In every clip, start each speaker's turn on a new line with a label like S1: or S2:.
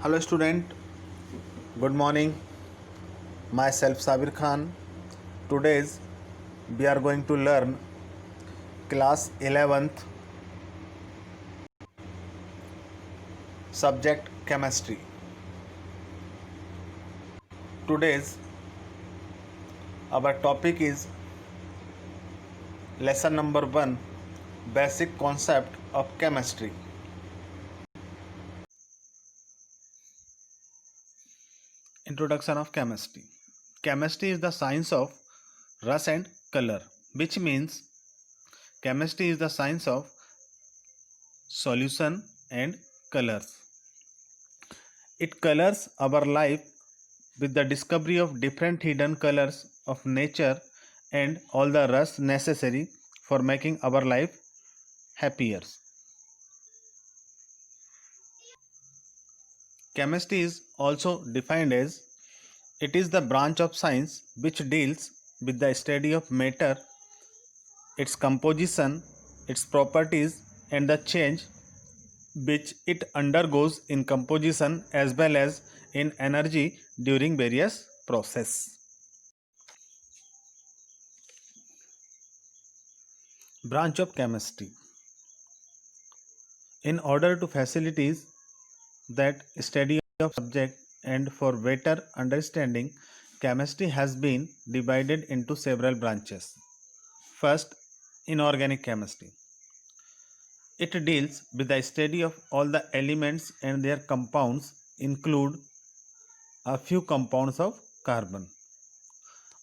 S1: Hello student, good morning. Myself Sabir Khan. Today's we are going to learn class 11th subject chemistry. Today's our topic is lesson number 1, basic concept of chemistry. Introduction of chemistry. Chemistry is the science of rust and color, which means chemistry is the science of solution and colors. It colors our life with the discovery of different hidden colors of nature and all the rust necessary for making our life happier. Chemistry is also defined as it is the branch of science which deals with the study of matter, its composition, its properties, and the change which it undergoes in composition as well as in energy during various processes. Branch of chemistry. In order to facilitate that study of subject and for better understanding, chemistry has been divided into several branches. First, inorganic chemistry. It deals with the study of all the elements and their compounds include a few compounds of carbon.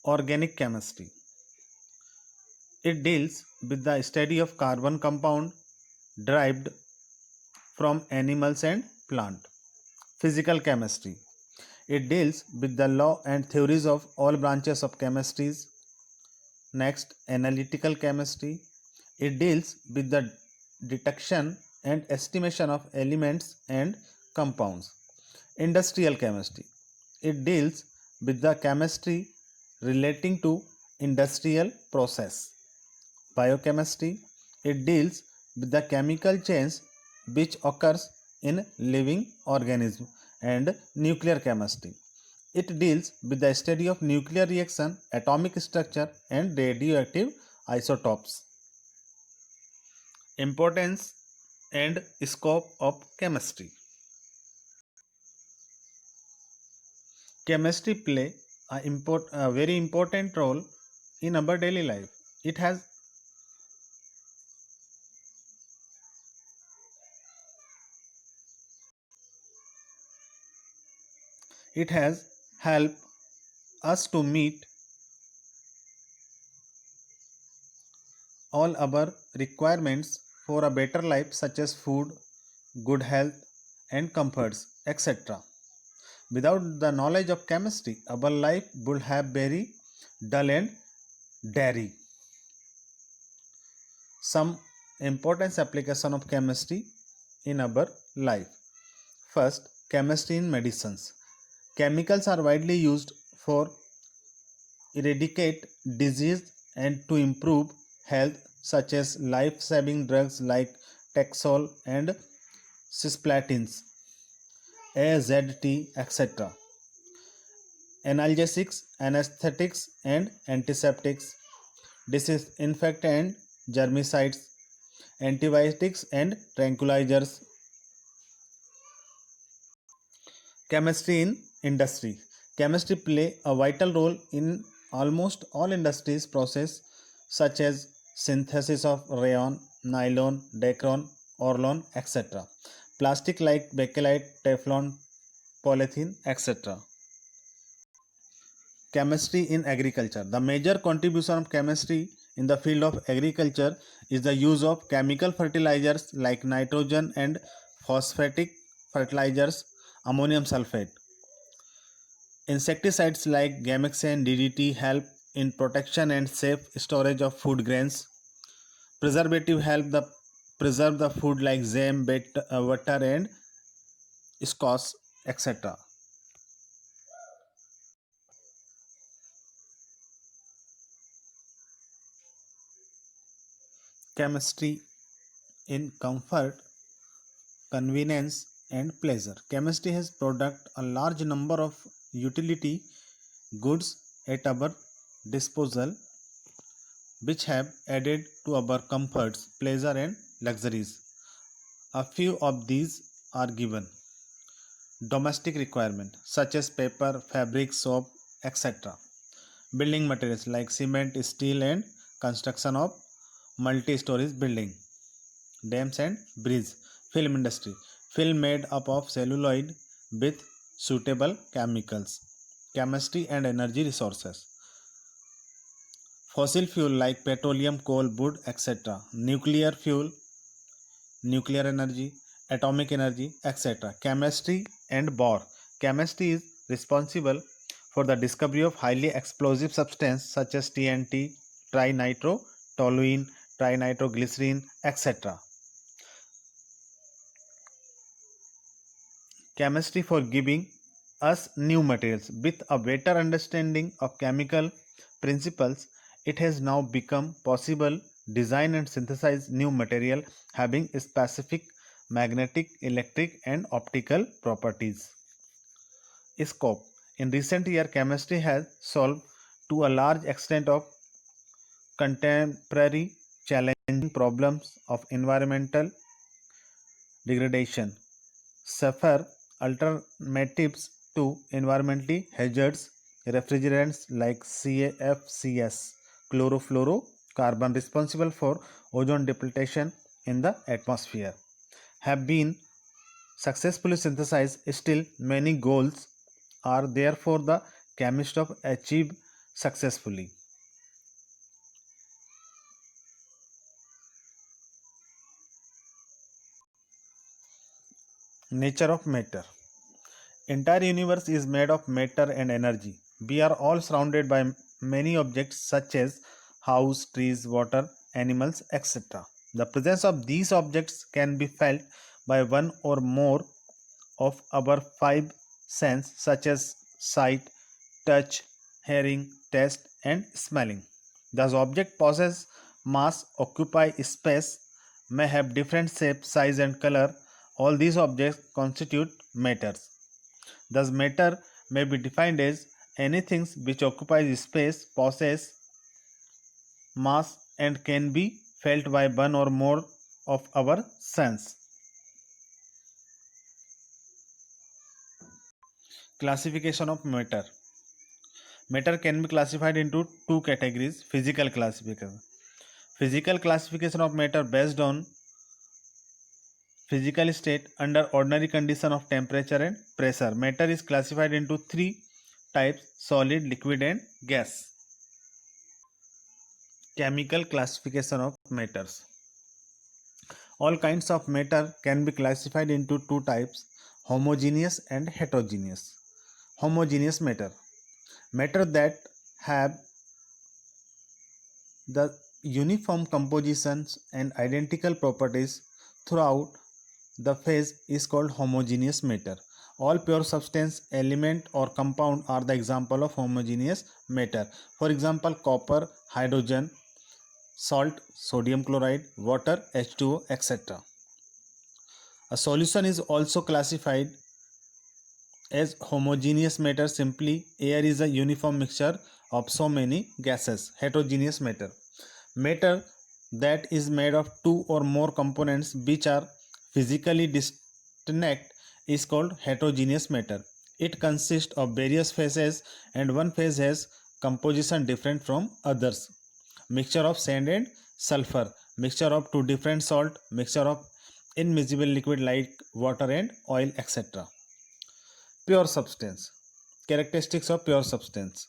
S1: Organic chemistry. It deals with the study of carbon compound derived from animals and plant. Physical chemistry. It deals with the law and theories of all branches of chemistries. Next, analytical chemistry. It deals with the detection and estimation of elements and compounds. Industrial chemistry. It deals with the chemistry relating to industrial process. Biochemistry. It deals with the chemical change which occurs in living organism. And nuclear chemistry. It deals with the study of nuclear reaction, atomic structure and radioactive isotopes. Importance and scope of chemistry. Chemistry play a very important role in our daily life. It has helped us to meet all our requirements for a better life such as food, good health and comforts, etc. Without the knowledge of chemistry, our life would have very dull and dreary. Some important application of chemistry in our life. First, chemistry in medicines. Chemicals are widely used for eradicate disease and to improve health, such as life-saving drugs like Taxol and cisplatins, AZT, etc. Analgesics, anesthetics and antiseptics, disinfectant and germicides, antibiotics and tranquilizers. Chemistry in industry. Chemistry play a vital role in almost all industries process such as synthesis of rayon, nylon, dacron, orlon, etc. Plastic like bakelite, Teflon, polythene, etc. Chemistry in agriculture. The major contribution of chemistry in the field of agriculture is the use of chemical fertilizers like nitrogen and phosphatic fertilizers, ammonium sulfate. Insecticides like Gamexane, DDT help in protection and safe storage of food grains. Preservative help the preserve the food like jam, butter and squash, etc. Chemistry in comfort, convenience and pleasure. Chemistry has product a large number of utility goods at our disposal which have added to our comforts, pleasure and luxuries. A few of these are given. Domestic requirement such as paper, fabric, soap, etc. Building materials like cement, steel and construction of multi-stories building, dams and bridges. Film industry. Film made up of celluloid with suitable chemicals. Chemistry and energy resources. Fossil fuel like petroleum, coal, wood, etc. Nuclear fuel, nuclear energy, atomic energy, etc. Chemistry and war. Chemistry is responsible for the discovery of highly explosive substances such as TNT, trinitro-toluene, trinitroglycerin, etc. Chemistry for giving us new materials. With a better understanding of chemical principles, it has now become possible design and synthesize new material having specific magnetic, electric and optical properties. Scope. In recent years, chemistry has solved to a large extent of contemporary challenging problems of environmental degradation, suffer alternatives to environmentally hazardous refrigerants like CAFCs, chlorofluorocarbon, responsible for ozone depletion in the atmosphere, have been successfully synthesized. Still, many goals are there for the chemist to achieve successfully. Nature of matter. Entire universe is made of matter and energy. We are all surrounded by many objects such as house, trees, water, animals, etc. The presence of these objects can be felt by one or more of our five senses such as sight, touch, hearing, taste and smelling. Thus object possess mass, occupy space, may have different shape, size and color. All these objects constitute matters. Thus, matter may be defined as anything which occupies space, possesses mass, and can be felt by one or more of our senses. Classification of matter. Matter can be classified into two categories. Physical classification. Physical classification of matter based on physical state under ordinary condition of temperature and pressure. Matter is classified into three types: solid, liquid and gas. Chemical classification of matters. All kinds of matter can be classified into two types: homogeneous and heterogeneous. Homogeneous matter. Matter that have the uniform compositions and identical properties throughout the phase is called homogeneous matter. All pure substance, element or compound are the example of homogeneous matter. For example, copper, hydrogen, salt, sodium chloride, water, H2O, etc. A solution is also classified as homogeneous matter. Simply, air is a uniform mixture of so many gases. Heterogeneous matter. Matter that is made of two or more components which are physically distinct is called heterogeneous matter. It consists of various phases and one phase has composition different from others. Mixture of sand and sulfur, mixture of two different salt, mixture of immiscible liquid like water and oil, etc. Pure substance. Characteristics of pure substance.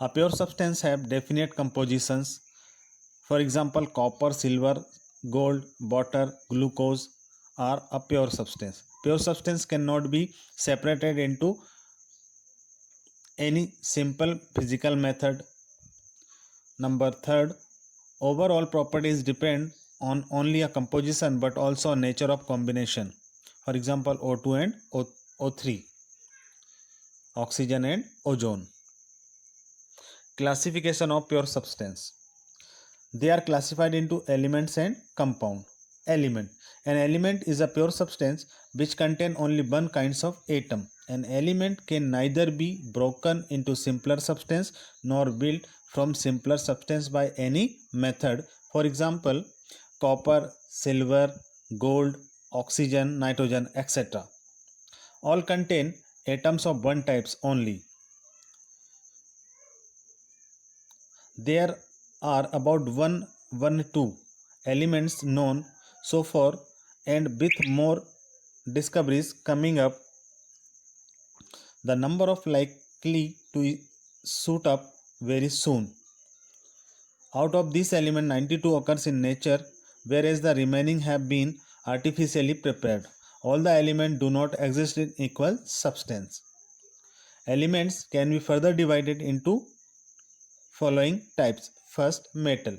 S1: A pure substance have definite compositions. For example, copper, silver, gold, water, glucose are a pure substance. Pure substance cannot be separated into any simple physical method. Number third, overall properties depend on only a composition but also nature of combination. For example, O2 and O3, oxygen and ozone. Classification of pure substance. They are classified into elements and compound. element. An element is a pure substance which contain only one kinds of atom. An element can neither be broken into simpler substance nor built from simpler substance by any method. For example, copper, silver, gold, oxygen, nitrogen, etc. all contain atoms of one types only. There are about 112 elements known so far, and with more discoveries coming up, the number of likely to shoot up very soon. Out of this element, 92 occurs in nature, whereas the remaining have been artificially prepared. All the elements do not exist in equal substance. Elements can be further divided into following types. First, metal.